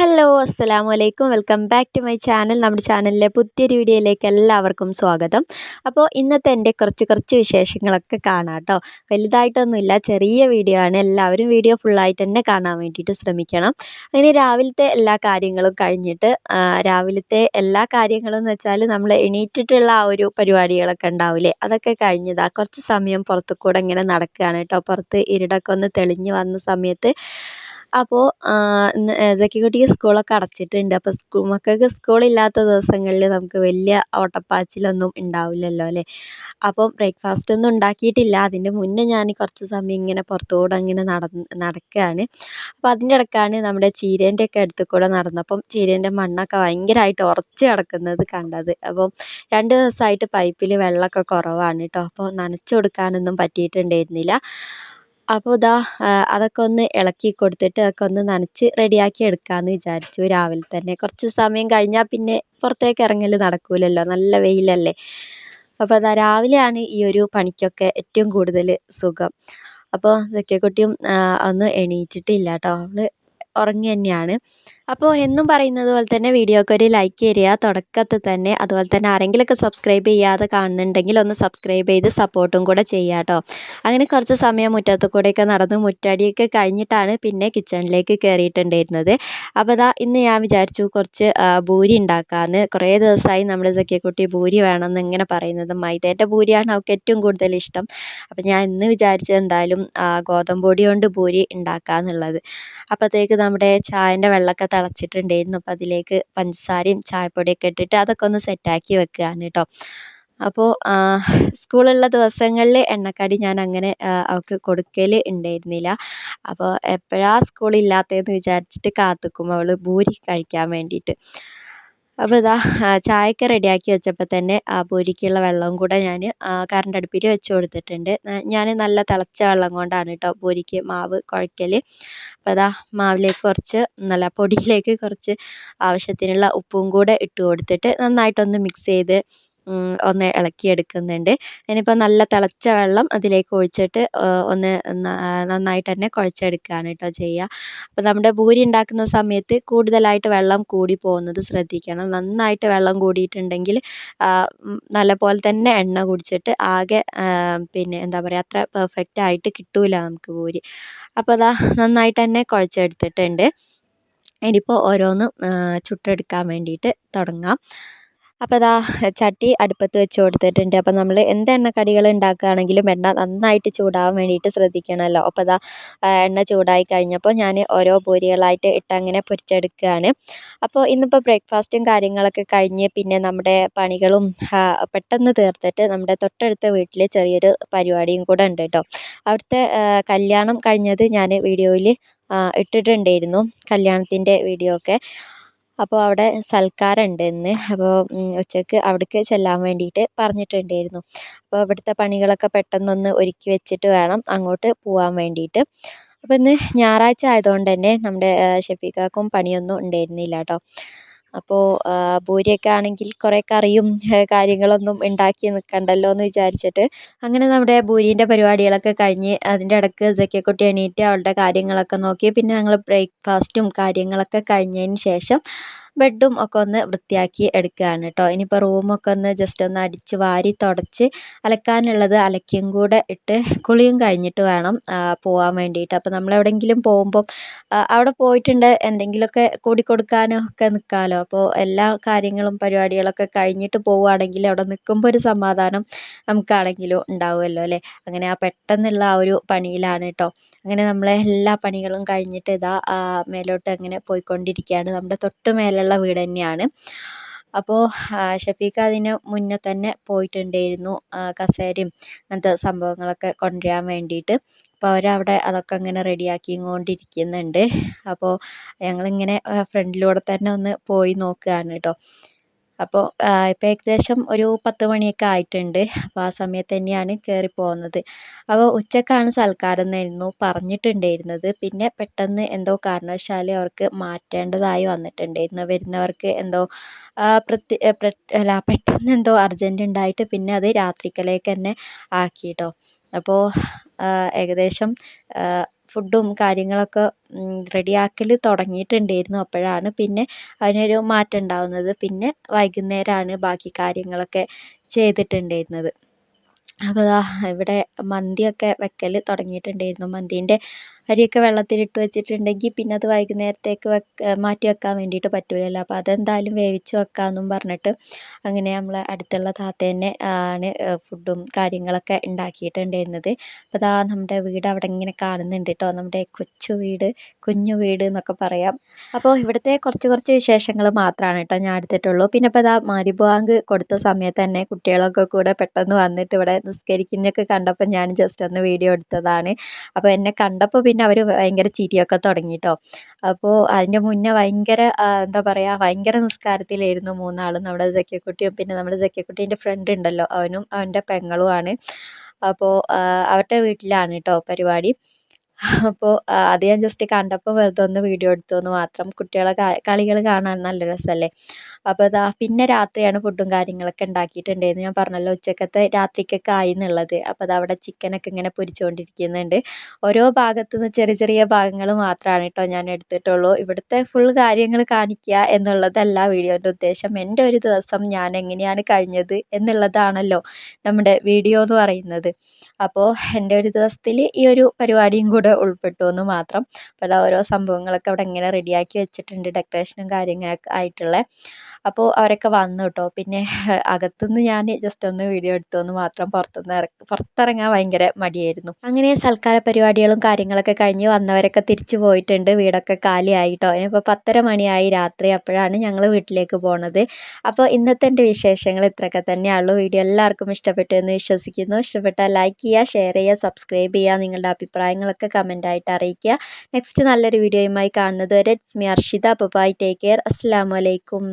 Hello അസ്സലാമു അലൈക്കും welcome back to my channel. നമ്മുടെ ചാനലിലെ പുതിയൊരു വീഡിയോയിലേക്ക് എല്ലാവർക്കും സ്വാഗതം. അപ്പോൾ ഇന്നത്തെ എൻ്റെ കുറച്ച് വിശേഷങ്ങളൊക്കെ കാണാം കേട്ടോ. വലുതായിട്ടൊന്നുമില്ല, ചെറിയ വീഡിയോ ആണ്. എല്ലാവരും വീഡിയോ ഫുള്ളായിട്ട് തന്നെ കാണാൻ വേണ്ടിയിട്ട് ശ്രമിക്കണം. അങ്ങനെ രാവിലത്തെ എല്ലാ കാര്യങ്ങളും കഴിഞ്ഞിട്ട് രാവിലത്തെ എല്ലാ കാര്യങ്ങളും എന്ന് വെച്ചാൽ നമ്മൾ എണീറ്റിട്ടുള്ള ആ ഒരു പരിപാടികളൊക്കെ ഉണ്ടാവില്ലേ, അതൊക്കെ കഴിഞ്ഞതാ കുറച്ച് സമയം പുറത്ത് കൂടെ ഇങ്ങനെ നടക്കുകയാണ് കേട്ടോ. പുറത്ത് ഇരുടൊക്കെ ഒന്ന് തെളിഞ്ഞ് വന്ന സമയത്ത് അപ്പോൾ ഇന്ന് സെക്യൂരിറ്റിക്ക് സ്കൂളൊക്കെ അടച്ചിട്ടുണ്ട്. അപ്പോൾ മക്കൾക്ക് സ്കൂളില്ലാത്ത ദിവസങ്ങളിൽ നമുക്ക് വലിയ ഓട്ടപ്പാച്ചിലൊന്നും ഉണ്ടാവില്ലല്ലോ അല്ലേ. അപ്പോൾ ബ്രേക്ക്ഫാസ്റ്റ് ഒന്നും ഉണ്ടാക്കിയിട്ടില്ല. അതിൻ്റെ മുന്നേ ഞാൻ കുറച്ച് സമയം ഇങ്ങനെ പുറത്തുകൂടെ ഇങ്ങനെ നടക്കുകയാണ്. അപ്പോൾ അതിൻ്റെ ഇടയ്ക്കാണ് നമ്മുടെ ചീരേൻ്റെ ഒക്കെ അടുത്ത് കൂടെ നടന്നപ്പം ചീരേൻ്റെ മണ്ണൊക്കെ ഭയങ്കരമായിട്ട് ഉറച്ച് കിടക്കുന്നത് കണ്ടത്. അപ്പം 2 ദിവസമായിട്ട് പൈപ്പിൽ വെള്ളമൊക്കെ കുറവാണ് കേട്ടോ. അപ്പോൾ നനച്ചു കൊടുക്കാനൊന്നും പറ്റിയിട്ടുണ്ടായിരുന്നില്ല. അപ്പോൾ ഇതാ അതൊക്കെ ഒന്ന് ഇളക്കി കൊടുത്തിട്ട് അതൊക്കെ ഒന്ന് നനച്ച് റെഡിയാക്കി എടുക്കാമെന്ന് വിചാരിച്ചു. രാവിലെ തന്നെ കുറച്ച് സമയം കഴിഞ്ഞാൽ പിന്നെ പുറത്തേക്ക് ഇറങ്ങൽ നടക്കൂലല്ലോ, നല്ല വെയിലല്ലേ. അപ്പോൾ അതാ രാവിലെയാണ് ഈ ഒരു പണിക്കൊക്കെ ഏറ്റവും കൂടുതൽ സുഖം. അപ്പോൾ കുട്ടിയും ഒന്നും എണീറ്റിട്ടില്ല കേട്ടോ, അവൾ ഉറങ്ങി തന്നെയാണ്. അപ്പോൾ എന്നും പറയുന്നത് പോലെ തന്നെ വീഡിയോക്ക് ഒരു ലൈക്ക് തരിക തുടക്കത്തിൽ തന്നെ. അതുപോലെ തന്നെ ആരെങ്കിലുമൊക്കെ സബ്സ്ക്രൈബ് ചെയ്യാതെ കാണുന്നുണ്ടെങ്കിൽ ഒന്ന് സബ്സ്ക്രൈബ് ചെയ്ത് സപ്പോർട്ടും കൂടെ ചെയ്യുക കേട്ടോ. അങ്ങനെ കുറച്ച് സമയം മുറ്റത്ത് കൂടെയൊക്കെ നടന്ന് മുറ്റടിയൊക്കെ കഴിഞ്ഞിട്ടാണ് പിന്നെ കിച്ചണിലേക്ക് കയറിയിട്ടുണ്ടായിരുന്നത്. അപ്പോൾ ഇതാ ഇന്ന് ഞാൻ വിചാരിച്ചു കുറച്ച് ഭൂരി ഉണ്ടാക്കാമെന്ന്. കുറേ ദിവസമായി നമ്മുടെ സഖിയക്കുട്ടി ഭൂരി വേണമെന്ന് ഇങ്ങനെ പറയുന്നത്. മൈദേൻ്റെ ഭൂരിയാണ് അവൾക്ക് ഏറ്റവും കൂടുതൽ ഇഷ്ടം. അപ്പോൾ ഞാൻ ഇന്ന് വിചാരിച്ചത് എന്തായാലും ഗോതമ്പ് പൊടി കൊണ്ട് ഭൂരി ഉണ്ടാക്കാമെന്നുള്ളത്. അപ്പോഴത്തേക്ക് നമ്മുടെ ചായൻ്റെ വെള്ളമൊക്കെ തിളച്ചിട്ടുണ്ടായിരുന്നു. അപ്പോൾ അതിലേക്ക് പഞ്ചസാരയും ചായപ്പൊടിയൊക്കെ ഇട്ടിട്ട് അതൊക്കെ ഒന്ന് സെറ്റാക്കി വെക്കുകയാണ് കേട്ടോ. അപ്പോൾ സ്കൂളുള്ള ദിവസങ്ങളിൽ എണ്ണക്കടി ഞാൻ അങ്ങനെ അവൾക്ക് കൊടുക്കൽ ഉണ്ടായിരുന്നില്ല. അപ്പോൾ എപ്പോഴാണ് സ്കൂളില്ലാത്തതെന്ന് വിചാരിച്ചിട്ട് കാത്തുനിൽക്കും അവൾ ഭൂരി കഴിക്കാൻ വേണ്ടിയിട്ട്. അപ്പോൾ ഇതാ ചായയൊക്കെ റെഡിയാക്കി വെച്ചപ്പോൾ തന്നെ ആ പൂരിക്കുള്ള വെള്ളവും കൂടെ ഞാൻ കറണ്ട് അടുപ്പിൽ വെച്ച് കൊടുത്തിട്ടുണ്ട്. ഞാൻ നല്ല തിളച്ച വെള്ളം കൊണ്ടാണ് കേട്ടോ പൂരിക്ക് മാവ് കുഴക്കൽ. അപ്പോൾ അതാ മാവിലേക്ക് കുറച്ച് പൊടിയിലേക്ക് കുറച്ച് ആവശ്യത്തിനുള്ള ഉപ്പും കൂടെ ഇട്ട് കൊടുത്തിട്ട് നന്നായിട്ടൊന്ന് മിക്സ് ചെയ്ത് ഒന്ന് ഇളക്കിയെടുക്കുന്നുണ്ട്. ഇനിയിപ്പോൾ നല്ല തിളച്ച വെള്ളം അതിലേക്ക് ഒഴിച്ചിട്ട് ഒന്ന് നന്നായിട്ട് തന്നെ കുഴച്ചെടുക്കുകയാണ് കേട്ടോ ചെയ്യുക. അപ്പോൾ നമ്മുടെ ഭൂരി ഉണ്ടാക്കുന്ന സമയത്ത് കൂടുതലായിട്ട് വെള്ളം കൂടി പോകുന്നത് ശ്രദ്ധിക്കണം. നന്നായിട്ട് വെള്ളം കൂടിയിട്ടുണ്ടെങ്കിൽ നല്ലപോലെ തന്നെ എണ്ണ കുടിച്ചിട്ട് ആകെ പിന്നെ എന്താ പറയുക, അത്ര പെർഫെക്റ്റ് ആയിട്ട് കിട്ടൂല നമുക്ക് ഭൂരി. അപ്പോൾ അതാ നന്നായിട്ട് തന്നെ കുഴച്ചെടുത്തിട്ടുണ്ട്. ഇനിയിപ്പോൾ ഓരോന്നും ചുട്ടെടുക്കാൻ വേണ്ടിയിട്ട് തുടങ്ങാം. അപ്പോൾ അതാ ചട്ടി അടുപ്പത്ത് വെച്ച് കൊടുത്തിട്ടുണ്ട്. അപ്പോൾ നമ്മൾ എന്ത് എണ്ണക്കടികൾ ഉണ്ടാക്കുകയാണെങ്കിലും എണ്ണ നന്നായിട്ട് ചൂടാവാൻ വേണ്ടിയിട്ട് ശ്രദ്ധിക്കണമല്ലോ. അപ്പോൾ അതാ എണ്ണ ചൂടായി കഴിഞ്ഞപ്പോൾ ഞാൻ ഓരോ പൊരികളായിട്ട് ഇട്ട് അങ്ങനെ പൊരിച്ചെടുക്കുകയാണ്. അപ്പോൾ ഇന്നിപ്പോൾ ബ്രേക്ക്ഫാസ്റ്റും കാര്യങ്ങളൊക്കെ കഴിഞ്ഞ് പിന്നെ നമ്മുടെ പണികളും പെട്ടെന്ന് തീർത്തിട്ട് നമ്മുടെ തൊട്ടടുത്ത വീട്ടിൽ ചെറിയൊരു പരിപാടിയും കൂടെ ഉണ്ട് കേട്ടോ. അവിടുത്തെ കല്യാണം കഴിഞ്ഞത് ഞാൻ വീഡിയോയിൽ ഇട്ടിട്ടുണ്ടായിരുന്നു, കല്യാണത്തിൻ്റെ വീഡിയോ ഒക്കെ. അപ്പോൾ അവിടെ സൽക്കാരം ഉണ്ട് ഇന്ന്. അപ്പോൾ ഉച്ചയ്ക്ക് അവിടേക്ക് ചെല്ലാൻ വേണ്ടിയിട്ട് പറഞ്ഞിട്ടുണ്ടായിരുന്നു. അപ്പോൾ ഇവിടുത്തെ പണികളൊക്കെ പെട്ടെന്നൊന്ന് ഒരുക്കി വെച്ചിട്ട് വേണം അങ്ങോട്ട് പോകാൻ വേണ്ടിയിട്ട്. അപ്പോൾ ഇന്ന് ഞായറാഴ്ച ആയതുകൊണ്ട് തന്നെ നമ്മുടെ ഷെഫീഖാക്കും പണിയൊന്നും ഉണ്ടായിരുന്നില്ല കേട്ടോ. അപ്പോൾ ഭൂരിയൊക്കെ ആണെങ്കിൽ കുറേ കറിയും കാര്യങ്ങളൊന്നും ഉണ്ടാക്കി നിൽക്കണ്ടല്ലോ എന്ന് വിചാരിച്ചിട്ട് അങ്ങനെ നമ്മുടെ ഭൂരീൻ്റെ പരിപാടികളൊക്കെ കഴിഞ്ഞ് അതിൻ്റെ ഇടയ്ക്ക് സക്കിയക്കുട്ടി എണീറ്റ് അവളുടെ കാര്യങ്ങളൊക്കെ നോക്കി. പിന്നെ ഞങ്ങൾ ബ്രേക്ക്ഫാസ്റ്റും കാര്യങ്ങളൊക്കെ കഴിഞ്ഞതിന് ശേഷം ബെഡും ഒക്കെ ഒന്ന് വൃത്തിയാക്കി എടുക്കുകയാണ് കേട്ടോ. ഇനിയിപ്പോൾ റൂമൊക്കെ ഒന്ന് ജസ്റ്റ് ഒന്ന് അടിച്ച് വാരി തുടച്ച് അലക്കാനുള്ളത് അലക്കിയും കൂടെ ഇട്ട് കുളിയും കഴിഞ്ഞിട്ട് വേണം പോകാൻ വേണ്ടിയിട്ട്. അപ്പോൾ നമ്മൾ എവിടെയെങ്കിലും പോകുമ്പം അവിടെ പോയിട്ടുണ്ട് എന്തെങ്കിലുമൊക്കെ കൂടിക്കൊടുക്കാനോ ഒക്കെ നിൽക്കാമല്ലോ. അപ്പോൾ എല്ലാ കാര്യങ്ങളും പരിപാടികളൊക്കെ കഴിഞ്ഞിട്ട് പോവുകയാണെങ്കിൽ അവിടെ നിൽക്കുമ്പോൾ ഒരു സമാധാനം നമുക്കാണെങ്കിലും ഉണ്ടാവുമല്ലോ അല്ലേ. അങ്ങനെ പെട്ടെന്നുള്ള ആ ഒരു പണിയിലാണ് കേട്ടോ. അങ്ങനെ നമ്മളെ എല്ലാ പണികളും കഴിഞ്ഞിട്ട് ഇതാ മേലോട്ട് അങ്ങനെ പോയിക്കൊണ്ടിരിക്കുകയാണ്. നമ്മുടെ തൊട്ട് മേലുള്ള വീട് തന്നെയാണ്. അപ്പോൾ ഷഫീഖ അതിന് മുന്നേ തന്നെ പോയിട്ടുണ്ടായിരുന്നു കസേരയും അങ്ങനത്തെ സംഭവങ്ങളൊക്കെ കൊണ്ടുവരാൻ വേണ്ടിയിട്ട്. അപ്പോൾ അവരവിടെ അതൊക്കെ അങ്ങനെ റെഡിയാക്കിക്കൊണ്ടിരിക്കുന്നുണ്ട്. അപ്പോൾ ഞങ്ങളിങ്ങനെ ഫ്രണ്ടിലൂടെ തന്നെ ഒന്ന് പോയി നോക്കുകയാണ് കേട്ടോ. അപ്പോൾ ഇപ്പോൾ ഏകദേശം ഒരു 10 മണിയൊക്കെ ആയിട്ടുണ്ട്. അപ്പോൾ ആ സമയത്ത് തന്നെയാണ് കയറി പോകുന്നത്. അപ്പോൾ ഉച്ചക്കാണ് സൽക്കാരം എന്നായിരുന്നു പറഞ്ഞിട്ടുണ്ടായിരുന്നത്. പിന്നെ പെട്ടെന്ന് എന്തോ കാരണവശാൽ അവർക്ക് മാറ്റേണ്ടതായി വന്നിട്ടുണ്ടായിരുന്നു. വരുന്നവർക്ക് എന്തോ പെട്ടെന്ന് എന്തോ അർജൻറ്റ് ഉണ്ടായിട്ട് പിന്നെ അത് രാത്രിക്കലേക്ക് തന്നെ ആക്കി കേട്ടോ. അപ്പോൾ ഏകദേശം ഫുഡും കാര്യങ്ങളൊക്കെ റെഡിയാക്കൽ തുടങ്ങിയിട്ടുണ്ടായിരുന്നു. അപ്പോഴാണ് പിന്നെ അതിനൊരു മാറ്റം ഉണ്ടാകുന്നത്. പിന്നെ വൈകുന്നേരമാണ് ബാക്കി കാര്യങ്ങളൊക്കെ ചെയ്തിട്ടുണ്ടായിരുന്നത്. അപ്പോൾ ദാ ഇവിടെ മന്തിയൊക്കെ വെക്കൽ തുടങ്ങിയിട്ടുണ്ടായിരുന്നു. മന്തീൻ്റെ അരിയൊക്കെ വെള്ളത്തിലിട്ട് വെച്ചിട്ടുണ്ടെങ്കിൽ പിന്നെ അത് വൈകുന്നേരത്തേക്ക് മാറ്റി വെക്കാൻ വേണ്ടിയിട്ട് പറ്റില്ലല്ലോ. അപ്പോൾ അതെന്തായാലും വേവിച്ച് വെക്കാമെന്നും പറഞ്ഞിട്ട് അങ്ങനെ നമ്മൾ അടുത്തുള്ള താത്ത തന്നെ ആണ് ഫുഡും കാര്യങ്ങളൊക്കെ ഉണ്ടാക്കിയിട്ടുണ്ടായിരുന്നത്. അപ്പോൾ ദാ നമ്മുടെ വീട് അവിടെ ഇങ്ങനെ കാണുന്നുണ്ട് കേട്ടോ. നമ്മുടെ കൊച്ചു വീട്, കുഞ്ഞു വീട് എന്നൊക്കെ പറയാം. അപ്പോൾ ഇവിടുത്തെ കുറച്ച് വിശേഷങ്ങൾ മാത്രമാണ് കേട്ടോ ഞാൻ എടുത്തിട്ടുള്ളൂ. പിന്നെ ഇപ്പോൾ ദാ മഗ്‌രിബ് ബാങ്ക് കൊടുത്ത സമയത്ത് തന്നെ കുട്ടികളൊക്കെ കൂടെ പെട്ടെന്ന് വന്നിട്ട് ഇവിടെ നിസ്കരിക്കുന്നതൊക്കെ കണ്ടപ്പോൾ ഞാൻ ജസ്റ്റ് ഒന്ന് വീഡിയോ എടുത്തതാണ്. അപ്പോൾ എന്നെ കണ്ടപ്പോൾ പിന്നെ അവർ ഭയങ്കര ചിരിയൊക്കെ തുടങ്ങി കേട്ടോ. അപ്പോൾ അതിൻ്റെ മുന്നേ ഭയങ്കര എന്താ പറയുക, ഭയങ്കര നിസ്കാരത്തിലായിരുന്നു മൂന്നാളും. നമ്മുടെ സക്കിയക്കുട്ടിയും പിന്നെ നമ്മുടെ സക്കിയക്കുട്ടീൻ്റെ ഫ്രണ്ട് ഉണ്ടല്ലോ, അവനും അവൻ്റെ പെങ്ങളുമാണ്. അപ്പോൾ അവരുടെ വീട്ടിലാണ് കേട്ടോ പരിപാടി. അപ്പോൾ അത് ഞാൻ ജസ്റ്റ് കണ്ടപ്പോൾ വെറുതെ ഒന്ന് വീഡിയോ എടുത്തു എന്ന് മാത്രം. കുട്ടികളെ കളികൾ കാണാൻ നല്ല രസമല്ലേ. അപ്പോൾ ഇതാ പിന്നെ രാത്രിയാണ് ഫുഡും കാര്യങ്ങളൊക്കെ ഉണ്ടാക്കിയിട്ടുണ്ടായിരുന്നത്. ഞാൻ പറഞ്ഞല്ലോ ഉച്ചക്കത്തെ രാത്രിക്കൊക്കെ ആയി എന്നുള്ളത്. അപ്പോൾ അത് അവിടെ ചിക്കനൊക്കെ ഇങ്ങനെ പൊരിച്ചുകൊണ്ടിരിക്കുന്നുണ്ട്. ഓരോ ഭാഗത്തു നിന്ന് ചെറിയ ഭാഗങ്ങൾ മാത്രമാണ് കേട്ടോ ഞാൻ എടുത്തിട്ടുള്ളൂ. ഇവിടുത്തെ ഫുൾ കാര്യങ്ങൾ കാണിക്കുക എന്നുള്ളതല്ല വീഡിയോൻ്റെ ഉദ്ദേശം. എൻ്റെ ഒരു ദിവസം ഞാൻ എങ്ങനെയാണ് കഴിഞ്ഞത് എന്നുള്ളതാണല്ലോ നമ്മുടെ വീഡിയോ എന്ന് പറയുന്നത്. അപ്പോൾ എൻ്റെ ഒരു ദിവസത്തിൽ ഈ ഒരു പരിപാടിയും കൂടെ ഉൾപ്പെട്ടു എന്ന് മാത്രം. അപ്പോൾ അതാ ഓരോ സംഭവങ്ങളൊക്കെ അവിടെ ഇങ്ങനെ റെഡിയാക്കി വെച്ചിട്ടുണ്ട്, ഡെക്കറേഷനും കാര്യങ്ങളൊക്കെ ആയിട്ടുള്ള. അപ്പോൾ അവരൊക്കെ വന്നു കേട്ടോ. പിന്നെ അകത്തുനിന്ന് ഞാൻ ജസ്റ്റ് ഒന്ന് വീഡിയോ എടുത്തു എന്ന് മാത്രം. പുറത്തിറങ്ങാൻ ഭയങ്കര മടിയായിരുന്നു. അങ്ങനെ സൽക്കാര പരിപാടികളും കാര്യങ്ങളൊക്കെ കഴിഞ്ഞ് വന്നവരൊക്കെ തിരിച്ചു പോയിട്ടുണ്ട്. വീടൊക്കെ കാലിയായി കേട്ടോ. ഇനിയിപ്പോൾ 10:30 മണിയായി രാത്രി. അപ്പോഴാണ് ഞങ്ങൾ വീട്ടിലേക്ക് പോണത്. അപ്പോൾ ഇന്നത്തെ എൻ്റെ വിശേഷങ്ങൾ ഇത്രയൊക്കെ തന്നെയുള്ളൂ. വീഡിയോ എല്ലാവർക്കും ഇഷ്ടപ്പെട്ടു എന്ന് വിശ്വസിക്കുന്നു. ഇഷ്ടപ്പെട്ടാൽ ലൈക്ക് ചെയ്യുക, ഷെയർ ചെയ്യുക, സബ്സ്ക്രൈബ് ചെയ്യുക. നിങ്ങളുടെ അഭിപ്രായങ്ങളൊക്കെ കമൻ്റായിട്ട് അറിയിക്കുക. നെക്സ്റ്റ് നല്ലൊരു വീഡിയോയുമായി കാണുന്നത് വരെ it's me Arshita. Bye, take care. അസ്സലാമു അലൈക്കും.